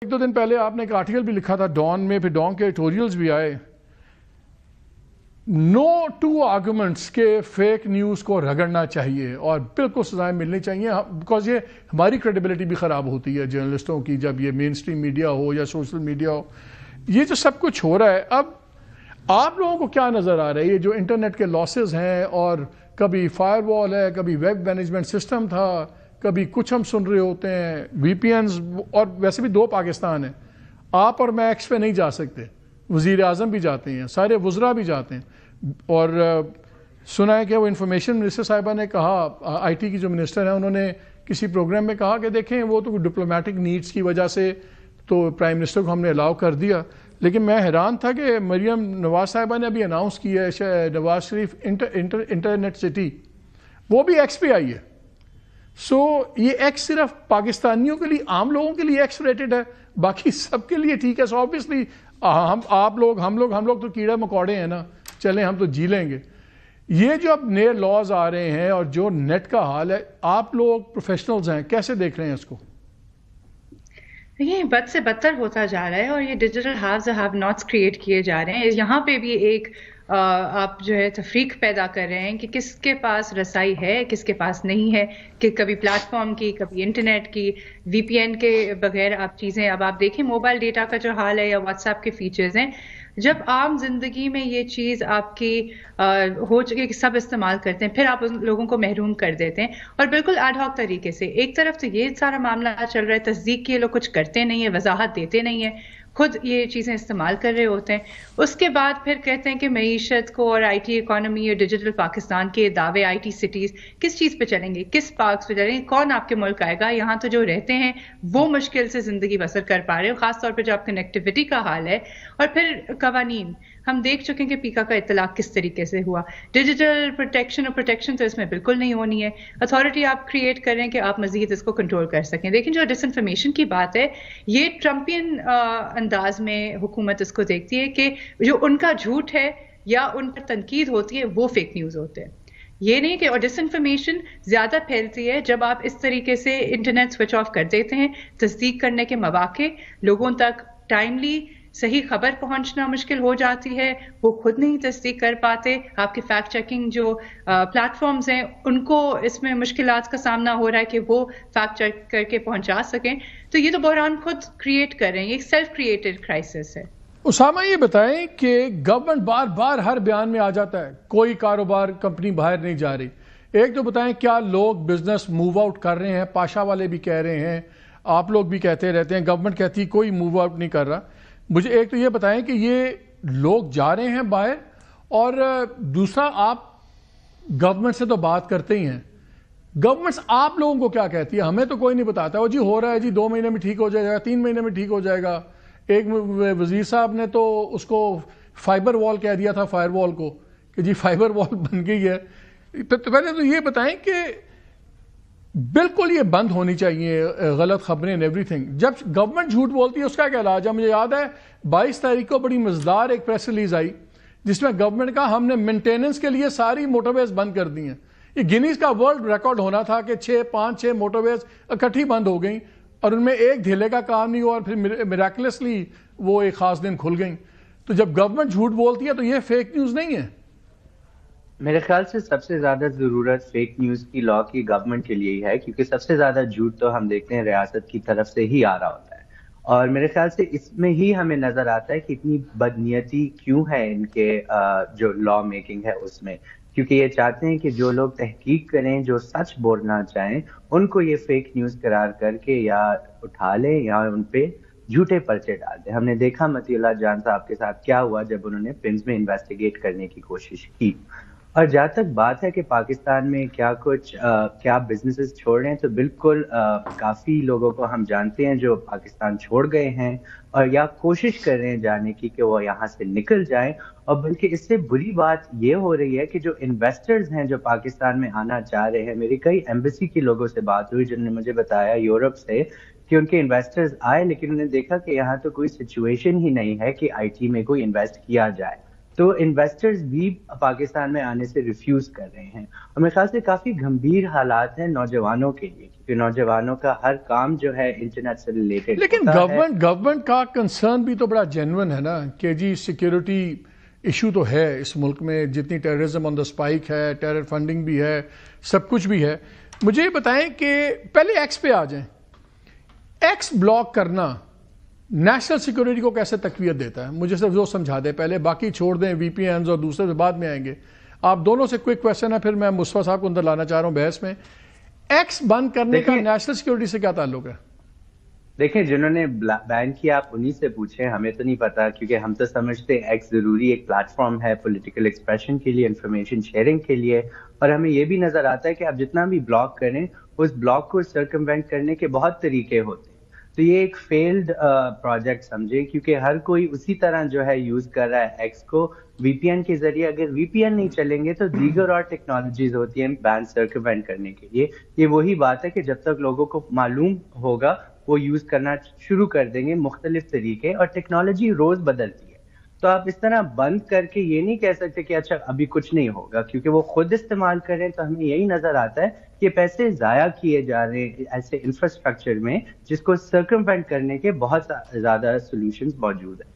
ایک دو دن پہلے آپ نے ایک آرٹیکل بھی لکھا تھا ڈان میں، پھر ڈان کے ایڈیٹوریلز بھی آئے. نو ٹو آرگومنٹس کے فیک نیوز کو رگڑنا چاہیے اور بالکل سزائیں ملنی چاہیے، بیکاز یہ ہماری کریڈیبلٹی بھی خراب ہوتی ہے جرنلسٹوں کی جب یہ مین اسٹریم میڈیا ہو یا سوشل میڈیا ہو. یہ جو سب کچھ ہو رہا ہے، اب آپ لوگوں کو کیا نظر آ رہا ہے؟ یہ جو انٹرنیٹ کے لاسز ہیں، اور کبھی فائر وال ہے، کبھی ویب مینجمنٹ سسٹم تھا، کبھی کچھ ہم سن رہے ہوتے ہیں وی پی اینز، اور ویسے بھی دو پاکستان ہیں. آپ اور میں ایکس پہ نہیں جا سکتے، وزیر اعظم بھی جاتے ہیں، سارے وزراء بھی جاتے ہیں. اور سنا ہے کہ وہ انفارمیشن منسٹر صاحبہ نے کہا، آئی ٹی کی جو منسٹر ہیں، انہوں نے کسی پروگرام میں کہا کہ دیکھیں وہ تو ڈپلومیٹک نیڈز کی وجہ سے تو پرائم منسٹر کو ہم نے الاؤ کر دیا. لیکن میں حیران تھا کہ مریم نواز صاحبہ نے ابھی اناؤنس کیا ہے نواز شریف انٹرنیٹ سٹی، وہ بھی ایکس پہ آئی ہے. سو یہ ایکس صرف پاکستانیوں کے لیے، عام لوگوں کے لیے ایکس ریٹڈ ہے، باقی سب کے لیے ٹھیک ہے. سو آبویسلی ہم لوگ تو کیڑے مکوڑے ہیں نا، چلیں ہم تو جی لیں گے. یہ جو اب نئے لاز آ رہے ہیں اور جو نیٹ کا حال ہے، آپ لوگ پروفیشنلز ہیں، کیسے دیکھ رہے ہیں اس کو؟ یہ بد سے بدتر ہوتا جا رہا ہے اور یہ ڈیجیٹل ہیوز ہیو ناٹس کریٹ کیے جا رہے ہیں. یہاں پہ بھی ایک آپ جو ہے تفریق پیدا کر رہے ہیں کہ کس کے پاس رسائی ہے، کس کے پاس نہیں ہے، کہ کبھی پلیٹ فارم کی، کبھی انٹرنیٹ کی، وی پی این کے بغیر آپ چیزیں. اب آپ دیکھیں موبائل ڈیٹا کا جو حال ہے یا واٹس ایپ کے فیچرز ہیں، جب عام زندگی میں یہ چیز آپ کی ہو چکی کہ سب استعمال کرتے ہیں، پھر آپ ان لوگوں کو محروم کر دیتے ہیں. اور بالکل ایڈ ہاک طریقے سے ایک طرف تو یہ سارا معاملہ چل رہا ہے، تصدیق کے لوگ کچھ کرتے نہیں ہیں، وضاحت دیتے نہیں ہیں، خود یہ چیزیں استعمال کر رہے ہوتے ہیں. اس کے بعد پھر کہتے ہیں کہ معیشت کو اور آئی ٹی اکانومی اور ڈیجیٹل پاکستان کے دعوے، آئی ٹی سٹیز کس چیز پہ چلیں گے، کس پارکس پہ چلیں گے، کون آپ کے ملک آئے گا. یہاں تو جو رہتے ہیں وہ مشکل سے زندگی بسر کر پا رہے ہو، خاص طور پہ جو آپ کنیکٹیوٹی کا حال ہے. اور پھر قوانین ہم دیکھ چکے ہیں کہ پیکا کا اطلاق کس طریقے سے ہوا. ڈیجیٹل پروٹیکشن تو اس میں بالکل نہیں ہونی ہے. اتھارٹی آپ کریٹ کریں کہ آپ مزید اس کو کنٹرول کر سکیں. لیکن جو ڈس انفارمیشن کی بات ہے، یہ ٹرمپین انداز میں حکومت اس کو دیکھتی ہے کہ جو ان کا جھوٹ ہے یا ان پر تنقید ہوتی ہے وہ فیک نیوز ہوتے ہیں. یہ نہیں کہ، اور ڈس انفارمیشن زیادہ پھیلتی ہے جب آپ اس طریقے سے انٹرنیٹ سوئچ آف کر دیتے ہیں. تصدیق کرنے کے مواقع، لوگوں تک ٹائملی صحیح خبر پہنچنا مشکل ہو جاتی ہے، وہ خود نہیں تصدیق کر پاتے. آپ کے فیکٹ چیکنگ جو پلیٹ فارمز ہیں ان کو اس میں مشکلات کا سامنا ہو رہا ہے کہ وہ فیکٹ چیک کر کے پہنچا سکیں. تو یہ تو بحران خود کریٹ کر رہے ہیں، یہ ایک سیلف کریٹڈ کرائسس ہے. اسامہ یہ بتائیں کہ گورنمنٹ بار بار ہر بیان میں آ جاتا ہے کوئی کاروبار کمپنی باہر نہیں جا رہی. ایک تو بتائیں کیا لوگ بزنس موو آؤٹ کر رہے ہیں؟ پاشا والے بھی کہہ رہے ہیں، آپ لوگ بھی کہتے رہتے ہیں، گورنمنٹ کہتی کوئی موو آؤٹ نہیں کر رہا. مجھے ایک تو یہ بتائیں کہ یہ لوگ جا رہے ہیں باہر، اور دوسرا آپ گورنمنٹ سے تو بات کرتے ہی ہیں، گورنمنٹس آپ لوگوں کو کیا کہتی ہے؟ ہمیں تو کوئی نہیں بتاتا. وہ جی ہو رہا ہے، جی 2 مہینے میں ٹھیک ہو جائے گا، 3 مہینے میں ٹھیک ہو جائے گا. ایک وزیر صاحب نے تو اس کو فائبر وال کہہ دیا تھا، فائر وال کو، کہ جی فائبر وال بن گئی ہے. پہلے تو یہ بتائیں کہ بالکل یہ بند ہونی چاہیے غلط خبریں اینڈ ایوری تھنگ. جب گورنمنٹ جھوٹ بولتی ہے اس کا کیا علاج ہے؟ مجھے یاد ہے 22 تاریخ کو بڑی مزدار ایک پریس ریلیز آئی جس میں گورنمنٹ کا ہم نے مینٹیننس کے لیے ساری موٹر ویز بند کر دی ہیں. یہ گینیز کا ورلڈ ریکارڈ ہونا تھا کہ 5-6 موٹر ویز اکٹھی بند ہو گئیں اور ان میں ایک دھیلے کا کام نہیں ہوا، اور پھر میراکلسلی وہ ایک خاص دن کھل گئیں. تو جب گورنمنٹ جھوٹ بولتی ہے تو یہ فیک نیوز نہیں ہے. میرے خیال سے سب سے زیادہ ضرورت فیک نیوز کی لا کی گورنمنٹ کے لیے ہی ہے، کیونکہ سب سے زیادہ جھوٹ تو ہم دیکھتے ہیں ریاست کی طرف سے ہی آ رہا ہوتا ہے. اور میرے خیال سے اس میں ہی ہمیں نظر آتا ہے کہ اتنی بدنیتی کیوں ہے ان کے جو لا میکنگ ہے اس میں، کیونکہ یہ چاہتے ہیں کہ جو لوگ تحقیق کریں، جو سچ بولنا چاہیں، ان کو یہ فیک نیوز قرار کر کے یا اٹھا لیں یا ان پہ جھوٹے پرچے ڈال دیں. ہم نے دیکھا متی اللہ جان صاحب کے ساتھ کیا ہوا جب انہوں نے پنز میں انویسٹیگیٹ کرنے کی کوشش کی. اور جہاں تک بات ہے کہ پاکستان میں کیا بزنسز چھوڑ رہے ہیں، تو بالکل کافی لوگوں کو ہم جانتے ہیں جو پاکستان چھوڑ گئے ہیں اور یا کوشش کر رہے ہیں جانے کی کہ وہ یہاں سے نکل جائیں. اور بلکہ اس سے بری بات یہ ہو رہی ہے کہ جو انویسٹرز ہیں جو پاکستان میں آنا چاہ رہے ہیں، میری کئی ایمبیسی کے لوگوں سے بات ہوئی جنہوں نے مجھے بتایا یورپ سے کہ ان کے انویسٹرز آئے لیکن انہوں نے دیکھا کہ یہاں تو کوئی سچویشن ہی نہیں ہے کہ آئی ٹی میں کوئی انویسٹ کیا جائے. تو انویسٹرز بھی پاکستان میں آنے سے ریفیوز کر رہے ہیں، اور میرے خیال سے کافی گمبھیر حالات ہیں نوجوانوں کے لیے، کیونکہ نوجوانوں کا ہر کام جو ہے انٹرنیٹ سے ریلیٹڈ. لیکن گورنمنٹ کا کنسرن بھی تو بڑا جینون ہے نا کہ جی سیکیورٹی ایشو تو ہے اس ملک میں، جتنی ٹیررزم آن دا اسپائک ہے، ٹیرر فنڈنگ بھی ہے، سب کچھ بھی ہے. مجھے یہ بتائیں کہ پہلے ایکس پہ آ جائیں. ایکس بلاک کرنا نیشنل سیکورٹی کو کیسے تقویت دیتا ہے؟ مجھے صرف وہ سمجھا دیں پہلے، باقی چھوڑ دیں وی پی اینز اور دوسرے بعد میں آئیں گے. آپ دونوں سے کوئک کویسچن ہے، پھر میں مصطفیٰ صاحب کو اندر لانا چاہ رہا ہوں بحث میں. ایکس بند کرنے کا نیشنل سیکورٹی سے کیا تعلق ہے؟ دیکھیں جنہوں نے بین کیا آپ انہی سے پوچھیں، ہمیں تو نہیں پتا، کیونکہ ہم تو سمجھتے ہیں ایکس ضروری ایک پلیٹ فارم ہے پولیٹیکل ایکسپریشن کے لیے، انفارمیشن شیئرنگ کے لیے، اور ہمیں یہ بھی نظر آتا ہے کہ آپ جتنا بھی بلاک کریں اس بلاک کو سرکموینٹ کرنے کے بہت طریقے ہوتے ہیں. تو یہ ایک فیلڈ پروجیکٹ سمجھے، کیونکہ ہر کوئی اسی طرح جو ہے یوز کر رہا ہے ایکس کو وی پی این کے ذریعے. اگر وی پی این نہیں چلیں گے تو دیگر اور ٹیکنالوجیز ہوتی ہیں بین سرکموینٹ کرنے کے لیے. یہ وہی بات ہے کہ جب تک لوگوں کو معلوم ہوگا وہ یوز کرنا شروع کر دیں گے مختلف طریقے، اور ٹیکنالوجی روز بدلتی ہے. تو آپ اس طرح بند کر کے یہ نہیں کہہ سکتے کہ اچھا ابھی کچھ نہیں ہوگا، کیونکہ وہ خود استعمال کریں تو ہمیں یہی نظر آتا ہے کہ پیسے ضائع کیے جا رہے ہیں ایسے انفراسٹرکچر میں جس کو سرکموینٹ کرنے کے بہت زیادہ سولوشنز موجود ہیں.